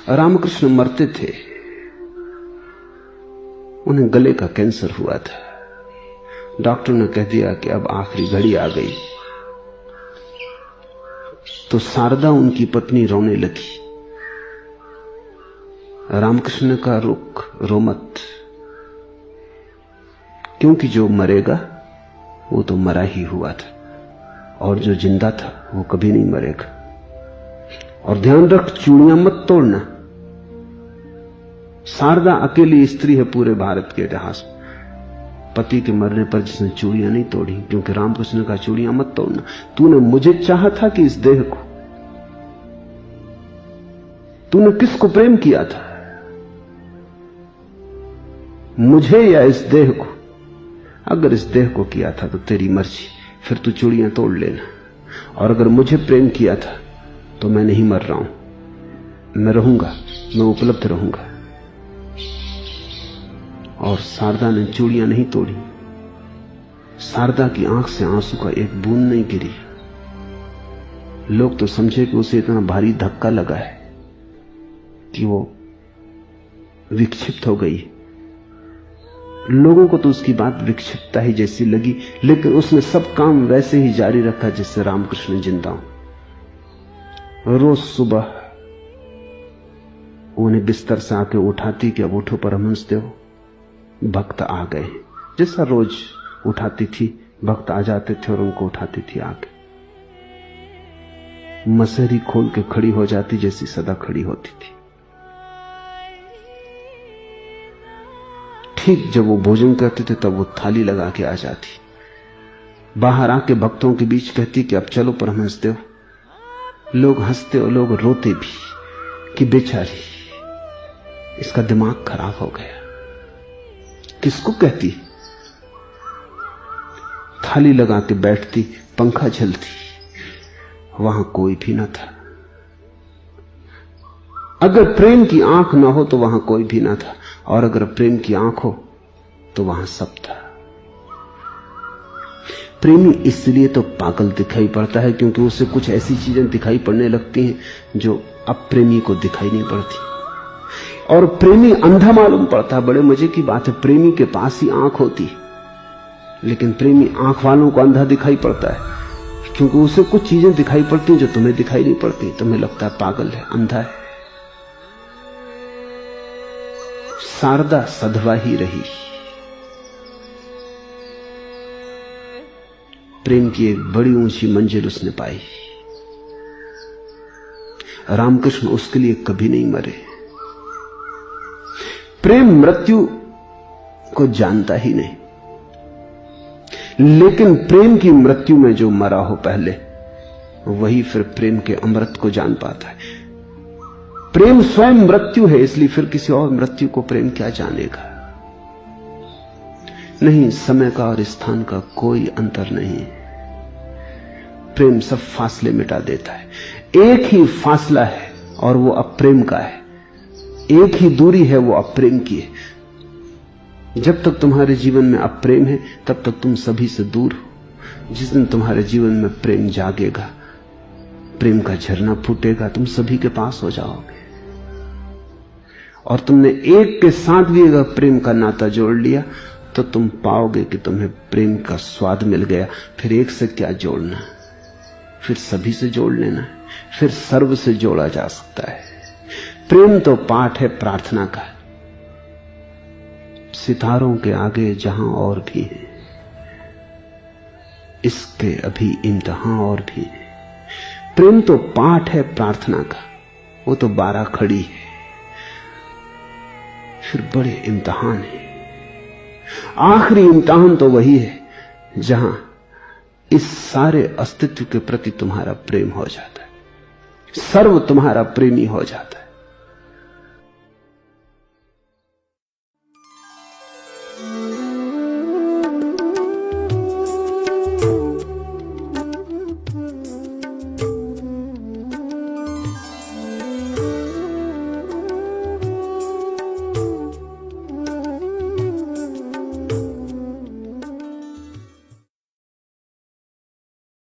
रामकृष्ण मरते थे, उन्हें गले का कैंसर हुआ था। डॉक्टर ने कह दिया कि अब आखिरी घड़ी आ गई। तो शारदा उनकी पत्नी रोने लगी। रामकृष्ण ने कहा, रुक, रो मत, क्योंकि जो मरेगा वो तो मरा ही हुआ था, और जो जिंदा था वो कभी नहीं मरेगा। और ध्यान रख, चूड़ियां मत तोड़ना। शारदा अकेली स्त्री है पूरे भारत के इतिहास में पति के मरने पर जिसने चूड़ियां नहीं तोड़ी, क्योंकि रामकृष्ण ने कहा चूड़ियां मत तोड़ना। तूने मुझे चाहा था कि इस देह को? तूने किसको प्रेम किया था, मुझे या इस देह को? अगर इस देह को किया था तो तेरी मर्जी, फिर तू चूड़ियां तोड़ लेना। और अगर मुझे प्रेम किया था तो मैं नहीं मर रहा हूं, मैं रहूंगा, मैं उपलब्ध रहूंगा। और शारदा ने चूड़ियां नहीं तोड़ी। शारदा की आंख से आंसू का एक बूंद नहीं गिरी। लोग तो समझे कि उसे इतना भारी धक्का लगा है कि वो विक्षिप्त हो गई। लोगों को तो उसकी बात विक्षिप्तता ही जैसी लगी, लेकिन उसने सब काम वैसे ही जारी रखा जिससे रामकृष्ण जिंदा हो। रोज सुबह उन्हें बिस्तर से आके उठाती कि अब उठो परमहंस देव, भक्त आ गए। जैसा रोज उठाती थी, भक्त आ जाते थे और उनको उठाती थी आके। मसहरी खोल के खड़ी हो जाती जैसी सदा खड़ी होती थी। ठीक जब वो भोजन करते थे तब वो थाली लगा के आ जाती। बाहर आके भक्तों के बीच कहती कि अब चलो परमहंस देव। लोग हंसते और लोग रोते भी कि बेचारी, इसका दिमाग खराब हो गया। किसको कहती? थाली लगा के बैठती, पंखा चलती, वहां कोई भी न था। अगर प्रेम की आंख ना हो तो वहां कोई भी ना था, और अगर प्रेम की आंख हो तो वहां सब था। प्रेमी इसलिए तो पागल दिखाई पड़ता है क्योंकि उसे कुछ ऐसी चीजें दिखाई पड़ने लगती हैं जो अप्रेमी को दिखाई नहीं पड़ती। और प्रेमी अंधा मालूम पड़ता है। बड़े मजे की बात है, प्रेमी के पास ही आंख होती है, लेकिन प्रेमी आंख वालों को अंधा दिखाई पड़ता है क्योंकि उसे कुछ चीजें दिखाई पड़ती हैं जो तुम्हें दिखाई नहीं पड़ती। तुम्हें लगता है पागल है, अंधा है। शारदा सधवा ही रही। प्रेम की एक बड़ी ऊंची मंजिल उसने पाई। रामकृष्ण उसके लिए कभी नहीं मरे। प्रेम मृत्यु को जानता ही नहीं, लेकिन प्रेम की मृत्यु में जो मरा हो पहले, वही फिर प्रेम के अमृत को जान पाता है। प्रेम स्वयं मृत्यु है, इसलिए फिर किसी और मृत्यु को प्रेम क्या जानेगा। नहीं, समय का और स्थान का कोई अंतर नहीं। प्रेम सब फासले मिटा देता है। एक ही फासला है और वो अप्रेम का है। एक ही दूरी है, वो अप्रेम की है। जब तक तुम्हारे जीवन में अप्रेम है तब तक तुम सभी से दूर हो। जिस दिन तुम्हारे जीवन में प्रेम जागेगा, प्रेम का झरना फूटेगा, तुम सभी के पास हो जाओगे। और तुमने एक के साथ भी अगर प्रेम का नाता जोड़ लिया तो तुम पाओगे कि तुम्हें प्रेम का स्वाद मिल गया। फिर एक से क्या जोड़ना, फिर सभी से जोड़ लेना, फिर सर्व से जोड़ा जा सकता है। प्रेम तो पाठ है प्रार्थना का। सितारों के आगे जहां और भी है, इसके अभी इम्तिहान और भी है। प्रेम तो पाठ है प्रार्थना का, वो तो 12 खड़ी है, फिर बड़े इम्तिहान है। आखिरी इम्तिहान तो वही है जहां इस सारे अस्तित्व के प्रति तुम्हारा प्रेम हो जाता है, सर्व तुम्हारा प्रेमी हो जाता है।